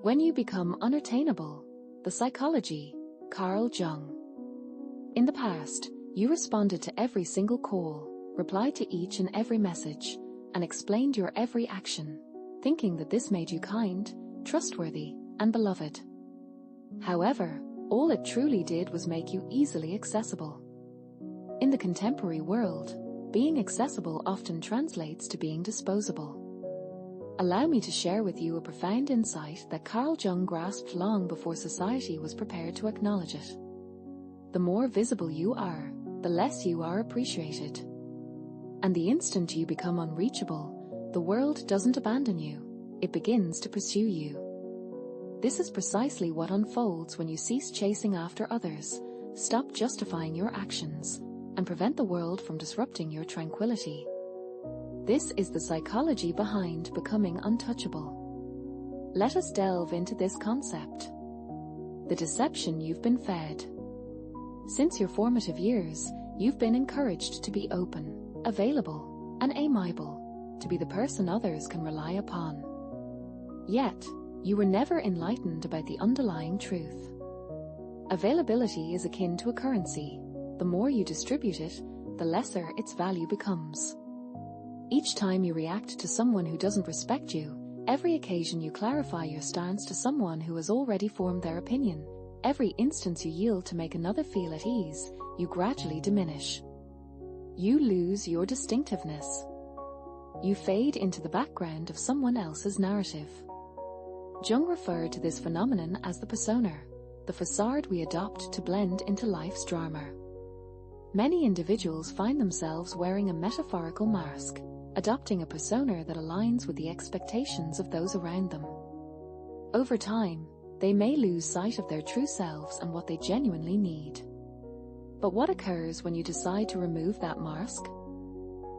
When you become unattainable, the psychology, Carl Jung. In the past, you responded to every single call, replied to each and every message, and explained your every action, thinking that this made you kind, trustworthy, and beloved. However, all it truly did was make you easily accessible. In the contemporary world, being accessible often translates to being disposable. Allow me to share with you a profound insight that Carl Jung grasped long before society was prepared to acknowledge it. The more visible you are, the less you are appreciated. And the instant you become unreachable, the world doesn't abandon you, it begins to pursue you. This is precisely what unfolds when you cease chasing after others, stop justifying your actions, and prevent the world from disrupting your tranquility. This is the psychology behind becoming untouchable. Let us delve into this concept. The deception you've been fed. Since your formative years, you've been encouraged to be open, available, and amiable, to be the person others can rely upon. Yet, you were never enlightened about the underlying truth. Availability is akin to a currency. The more you distribute it, the lesser its value becomes. Each time you react to someone who doesn't respect you, every occasion you clarify your stance to someone who has already formed their opinion, every instance you yield to make another feel at ease, you gradually diminish. You lose your distinctiveness. You fade into the background of someone else's narrative. Jung referred to this phenomenon as the persona, the facade we adopt to blend into life's drama. Many individuals find themselves wearing a metaphorical mask, adopting a persona that aligns with the expectations of those around them. Over time, they may lose sight of their true selves and what they genuinely need. But what occurs when you decide to remove that mask?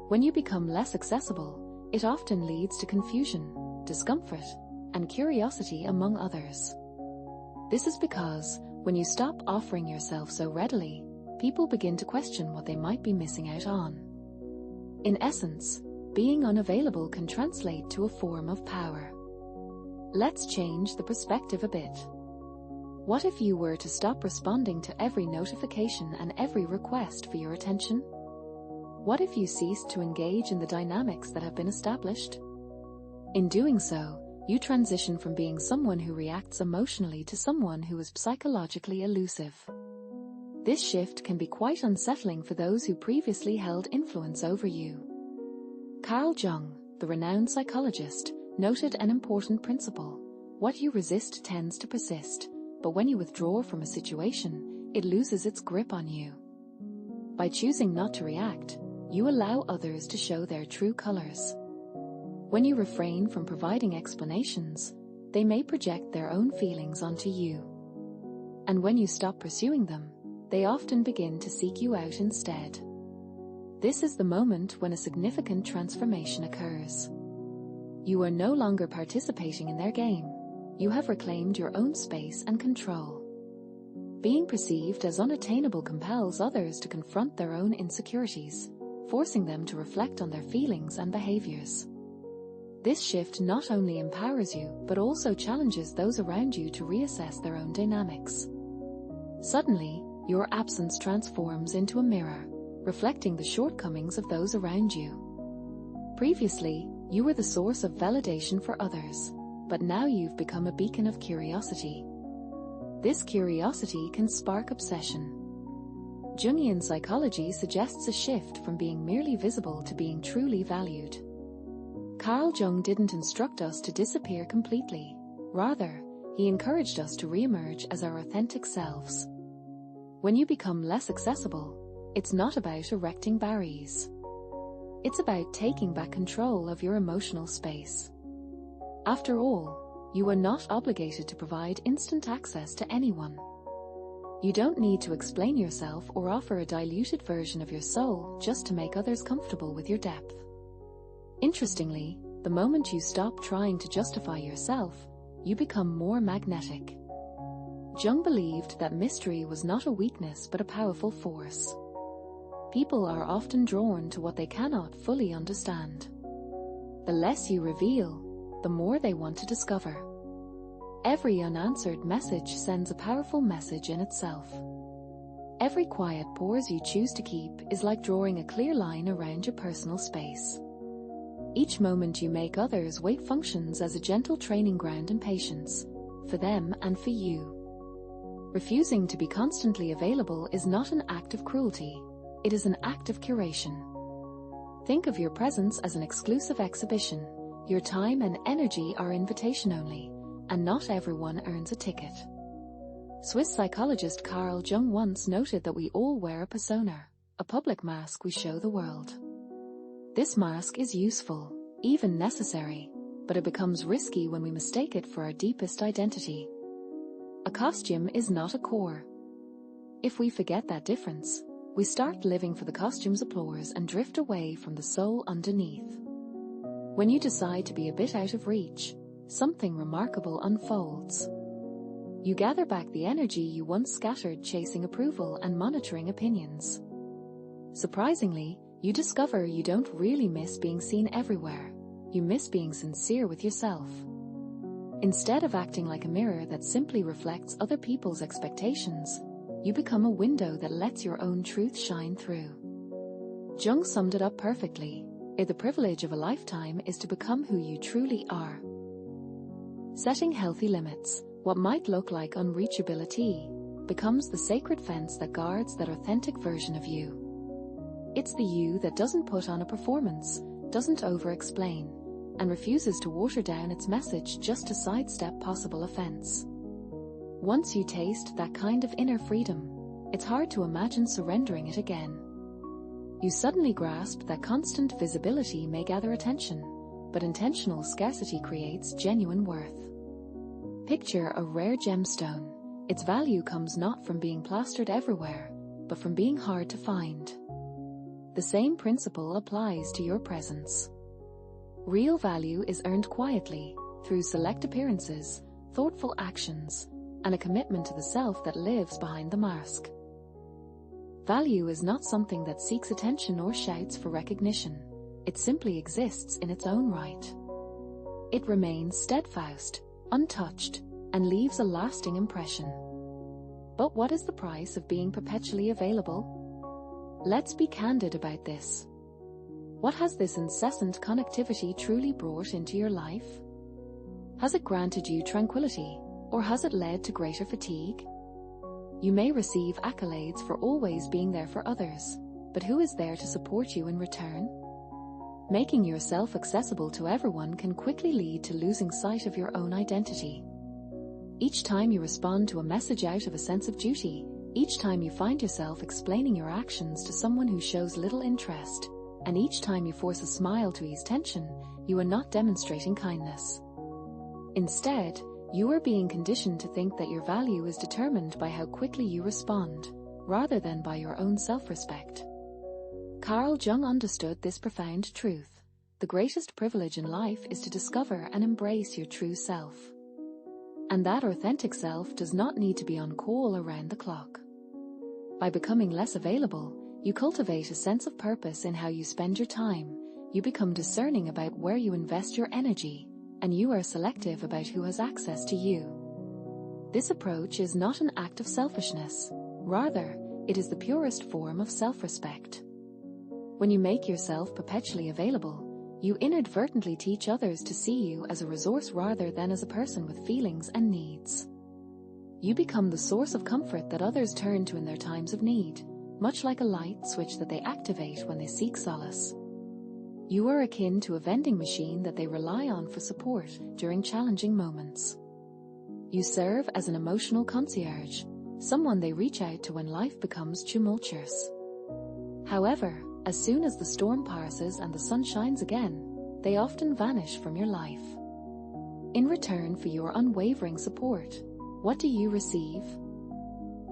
When you become less accessible, it often leads to confusion, discomfort, and curiosity among others. This is because, when you stop offering yourself so readily, people begin to question what they might be missing out on. In essence, being unavailable can translate to a form of power. Let's change the perspective a bit. What if you were to stop responding to every notification and every request for your attention? What if you ceased to engage in the dynamics that have been established? In doing so, you transition from being someone who reacts emotionally to someone who is psychologically elusive. This shift can be quite unsettling for those who previously held influence over you. Carl Jung, the renowned psychologist, noted an important principle. What you resist tends to persist, but when you withdraw from a situation, it loses its grip on you. By choosing not to react, you allow others to show their true colors. When you refrain from providing explanations, they may project their own feelings onto you. And when you stop pursuing them, they often begin to seek you out instead. This is the moment when a significant transformation occurs. You are no longer participating in their game. You have reclaimed your own space and control. Being perceived as unattainable compels others to confront their own insecurities, forcing them to reflect on their feelings and behaviors. This shift not only empowers you, but also challenges those around you to reassess their own dynamics. Suddenly, your absence transforms into a mirror, reflecting the shortcomings of those around you. Previously, you were the source of validation for others, but now you've become a beacon of curiosity. This curiosity can spark obsession. Jungian psychology suggests a shift from being merely visible to being truly valued. Carl Jung didn't instruct us to disappear completely. Rather, he encouraged us to re-emerge as our authentic selves. When you become less accessible, it's not about erecting barriers. It's about taking back control of your emotional space. After all, you are not obligated to provide instant access to anyone. You don't need to explain yourself or offer a diluted version of your soul just to make others comfortable with your depth. Interestingly, the moment you stop trying to justify yourself, you become more magnetic. Jung believed that mystery was not a weakness but a powerful force. People are often drawn to what they cannot fully understand. The less you reveal, the more they want to discover. Every unanswered message sends a powerful message in itself. Every quiet pause you choose to keep is like drawing a clear line around your personal space. Each moment you make others wait functions as a gentle training ground in patience, for them and for you. Refusing to be constantly available is not an act of cruelty, it is an act of curation. Think of your presence as an exclusive exhibition. Your time and energy are invitation only, and not everyone earns a ticket. Swiss psychologist Carl Jung once noted that we all wear a persona, a public mask we show the world. This mask is useful, even necessary, but it becomes risky when we mistake it for our deepest identity. A costume is not a core. If we forget that difference, we start living for the costume's applause and drift away from the soul underneath. When you decide to be a bit out of reach, something remarkable unfolds. You gather back the energy you once scattered chasing approval and monitoring opinions. Surprisingly, you discover you don't really miss being seen everywhere. You miss being sincere with yourself. Instead of acting like a mirror that simply reflects other people's expectations, you become a window that lets your own truth shine through. Jung summed it up perfectly. The privilege of a lifetime is to become who you truly are. Setting healthy limits, what might look like unreachability, becomes the sacred fence that guards that authentic version of you. It's the you that doesn't put on a performance, doesn't over-explain, and refuses to water down its message just to sidestep possible offense. Once you taste that kind of inner freedom, it's hard to imagine surrendering it again. You suddenly grasp that constant visibility may gather attention, but intentional scarcity creates genuine worth. Picture a rare gemstone. Its value comes not from being plastered everywhere, but from being hard to find. The same principle applies to your presence. Real value is earned quietly, through select appearances, thoughtful actions, and a commitment to the self that lives behind the mask. Value is not something that seeks attention or shouts for recognition. It simply exists in its own right. It remains steadfast, untouched, and leaves a lasting impression. But what is the price of being perpetually available? Let's be candid about this. What has this incessant connectivity truly brought into your life? Has it granted you tranquility, or has it led to greater fatigue? You may receive accolades for always being there for others, but who is there to support you in return? Making yourself accessible to everyone can quickly lead to losing sight of your own identity. Each time you respond to a message out of a sense of duty, each time you find yourself explaining your actions to someone who shows little interest, and each time you force a smile to ease tension, you are not demonstrating kindness. Instead, you are being conditioned to think that your value is determined by how quickly you respond, rather than by your own self-respect. Carl Jung understood this profound truth. The greatest privilege in life is to discover and embrace your true self. And that authentic self does not need to be on call around the clock. By becoming less available, you cultivate a sense of purpose in how you spend your time, you become discerning about where you invest your energy, and you are selective about who has access to you. This approach is not an act of selfishness, rather, it is the purest form of self-respect. When you make yourself perpetually available, you inadvertently teach others to see you as a resource rather than as a person with feelings and needs. You become the source of comfort that others turn to in their times of need, much like a light switch that they activate when they seek solace. You are akin to a vending machine that they rely on for support during challenging moments. You serve as an emotional concierge, someone they reach out to when life becomes tumultuous. However, as soon as the storm passes and the sun shines again, they often vanish from your life. In return for your unwavering support, what do you receive?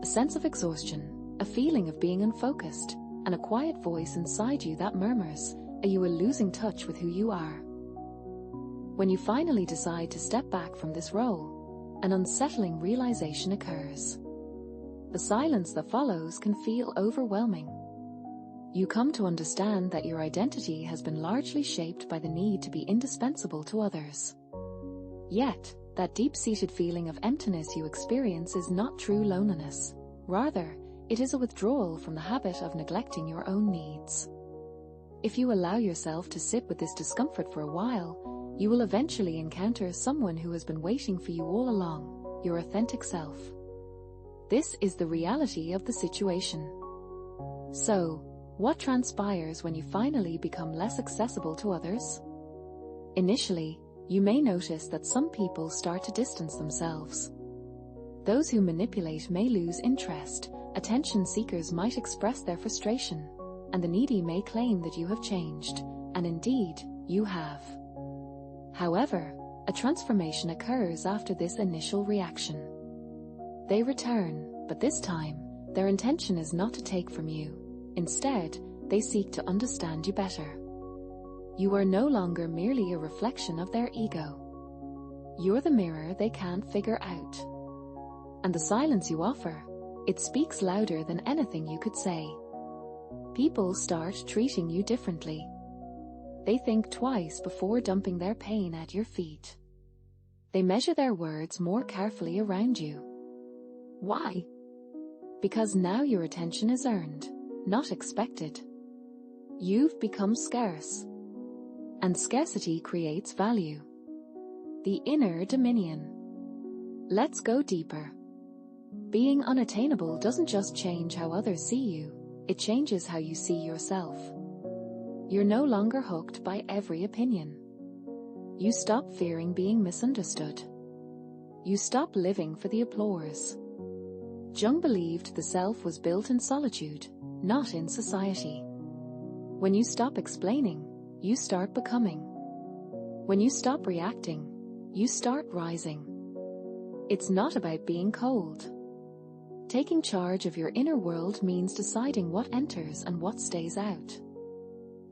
A sense of exhaustion, a feeling of being unfocused, and a quiet voice inside you that murmurs, you are losing touch with who you are. When you finally decide to step back from this role, an unsettling realization occurs. The silence that follows can feel overwhelming. You come to understand that your identity has been largely shaped by the need to be indispensable to others. Yet, That deep-seated feeling of emptiness you experience is not true loneliness. Rather, it is a withdrawal from the habit of neglecting your own needs. If you allow yourself to sit with this discomfort for a while, you will eventually encounter someone who has been waiting for you all along, your authentic self. This is the reality of the situation. So, what transpires when you finally become less accessible to others? Initially, you may notice that some people start to distance themselves. Those who manipulate may lose interest, attention seekers might express their frustration, and the needy may claim that you have changed, and indeed, you have. However, a transformation occurs after this initial reaction. They return, but this time, their intention is not to take from you. Instead, they seek to understand you better. You are no longer merely a reflection of their ego. You're the mirror they can't figure out. And the silence you offer, it speaks louder than anything you could say. People start treating you differently. They think twice before dumping their pain at your feet. They measure their words more carefully around you. Why? Because now your attention is earned, not expected. You've become scarce. And scarcity creates value. The inner dominion. Let's go deeper. Being unattainable doesn't just change how others see you, it changes how you see yourself. You're no longer hooked by every opinion. You stop fearing being misunderstood. You stop living for the applause. Jung believed the self was built in solitude, not in society. When you stop explaining, you start becoming. When you stop reacting, you start rising. It's not about being cold. Taking charge of your inner world means deciding what enters and what stays out.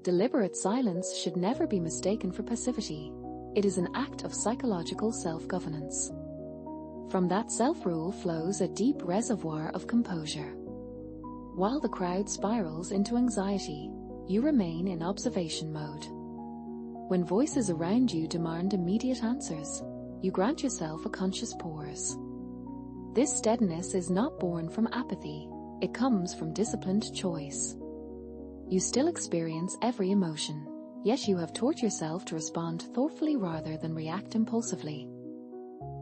Deliberate silence should never be mistaken for passivity. It is an act of psychological self-governance. From that self-rule flows a deep reservoir of composure. While the crowd spirals into anxiety, you remain in observation mode. When voices around you demand immediate answers, you grant yourself a conscious pause. This steadiness is not born from apathy, it comes from disciplined choice. You still experience every emotion, yet you have taught yourself to respond thoughtfully rather than react impulsively.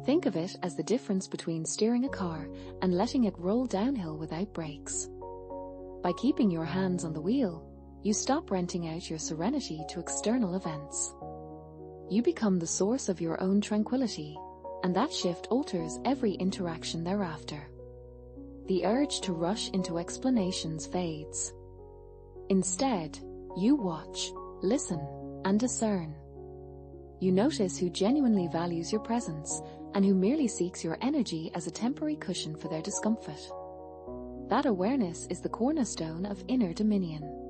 Think of it as the difference between steering a car and letting it roll downhill without brakes. By keeping your hands on the wheel, you stop renting out your serenity to external events. You become the source of your own tranquility, and that shift alters every interaction thereafter. The urge to rush into explanations fades. Instead, you watch, listen, and discern. You notice who genuinely values your presence and who merely seeks your energy as a temporary cushion for their discomfort. That awareness is the cornerstone of inner dominion.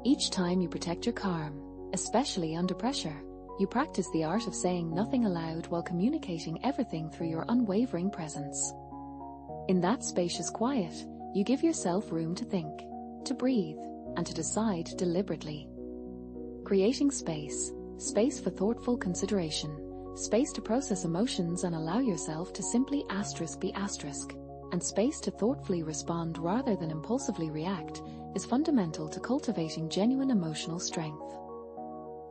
Each time you protect your calm, especially under pressure, you practice the art of saying nothing aloud while communicating everything through your unwavering presence. In that spacious quiet, you give yourself room to think, to breathe, and to decide deliberately. Creating space for thoughtful consideration, space to process emotions and allow yourself to simply be asterisk, and space to thoughtfully respond rather than impulsively react, is fundamental to cultivating genuine emotional strength.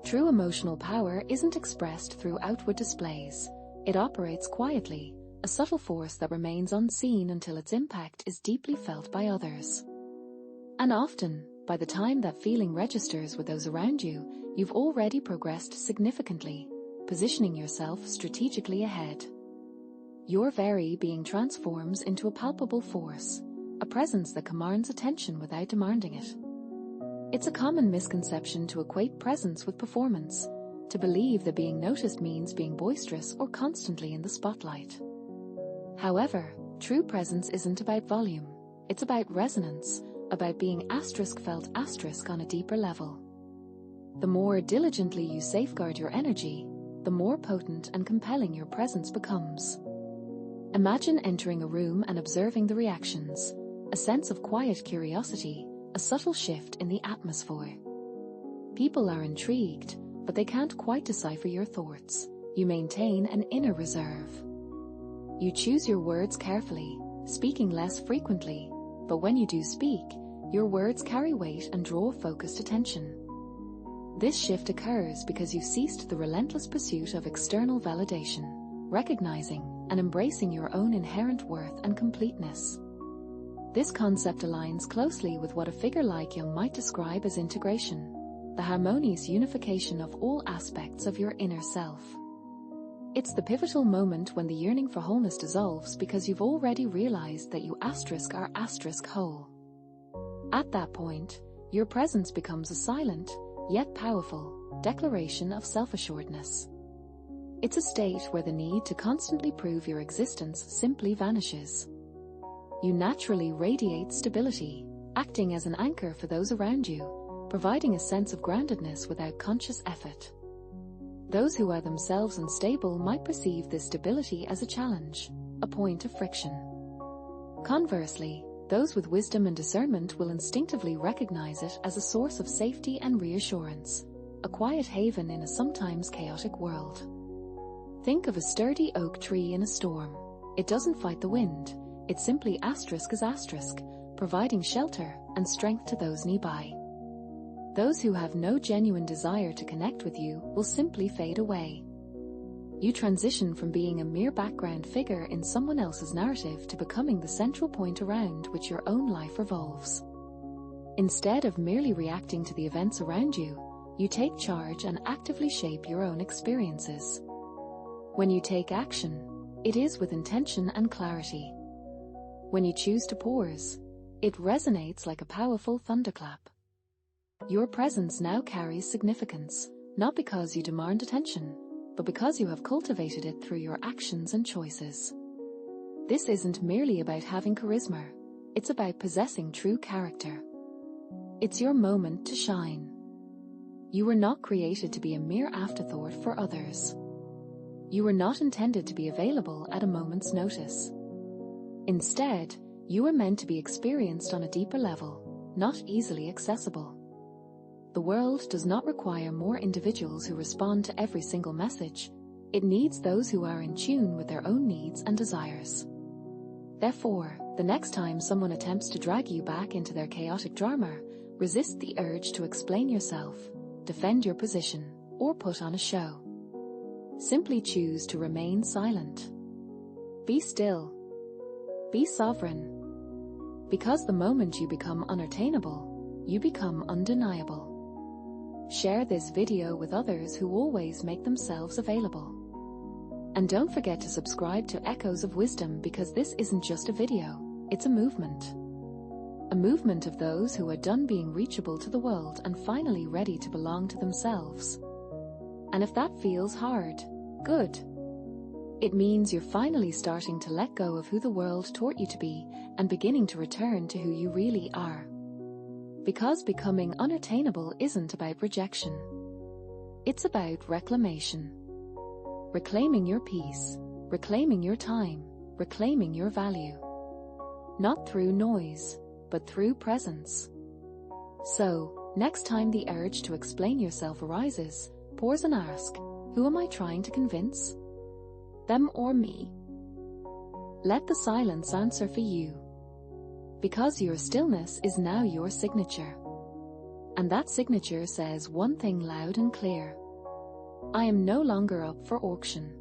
True emotional power isn't expressed through outward displays. It operates quietly, a subtle force that remains unseen until its impact is deeply felt by others. And often, by the time that feeling registers with those around you, you've already progressed significantly, positioning yourself strategically ahead. Your very being transforms into a palpable force, a presence that commands attention without demanding it. It's a common misconception to equate presence with performance, to believe that being noticed means being boisterous or constantly in the spotlight. However, true presence isn't about volume, it's about resonance, about being felt on a deeper level. The more diligently you safeguard your energy, the more potent and compelling your presence becomes. Imagine entering a room and observing the reactions, a sense of quiet curiosity, a subtle shift in the atmosphere. People are intrigued, but they can't quite decipher your thoughts, you maintain an inner reserve. You choose your words carefully, speaking less frequently, but when you do speak, your words carry weight and draw focused attention. This shift occurs because you've ceased the relentless pursuit of external validation, recognizing and embracing your own inherent worth and completeness. This concept aligns closely with what a figure like Jung might describe as integration, the harmonious unification of all aspects of your inner self. It's the pivotal moment when the yearning for wholeness dissolves because you've already realized that you are whole. At that point, your presence becomes a silent, yet powerful, declaration of self-assuredness. It's a state where the need to constantly prove your existence simply vanishes. You naturally radiate stability, acting as an anchor for those around you, providing a sense of groundedness without conscious effort. Those who are themselves unstable might perceive this stability as a challenge, a point of friction. Conversely, those with wisdom and discernment will instinctively recognize it as a source of safety and reassurance, a quiet haven in a sometimes chaotic world. Think of a sturdy oak tree in a storm. It doesn't fight the wind, it simply providing shelter and strength to those nearby. Those who have no genuine desire to connect with you will simply fade away. You transition from being a mere background figure in someone else's narrative to becoming the central point around which your own life revolves. Instead of merely reacting to the events around you, you take charge and actively shape your own experiences. When you take action, it is with intention and clarity. When you choose to pause, it resonates like a powerful thunderclap. Your presence now carries significance, not because you demand attention, but because you have cultivated it through your actions and choices. This isn't merely about having charisma, it's about possessing true character. It's your moment to shine. You were not created to be a mere afterthought for others. You were not intended to be available at a moment's notice. Instead, you were meant to be experienced on a deeper level, not easily accessible. The world does not require more individuals who respond to every single message. It needs those who are in tune with their own needs and desires. Therefore, the next time someone attempts to drag you back into their chaotic drama, resist the urge to explain yourself, defend your position, or put on a show. Simply choose to remain silent. Be still. Be sovereign. Because the moment you become unattainable, you become undeniable. Share this video with others who always make themselves available. And don't forget to subscribe to Echoes of Wisdom, because this isn't just a video, it's a movement. A movement of those who are done being reachable to the world and finally ready to belong to themselves. And if that feels hard, good. It means you're finally starting to let go of who the world taught you to be and beginning to return to who you really are. Because becoming unattainable isn't about rejection. It's about reclamation. Reclaiming your peace, reclaiming your time, reclaiming your value. Not through noise, but through presence. So, next time the urge to explain yourself arises, pause and ask, who am I trying to convince? Them or me? Let the silence answer for you. Because your stillness is now your signature. And that signature says one thing loud and clear: I am no longer up for auction.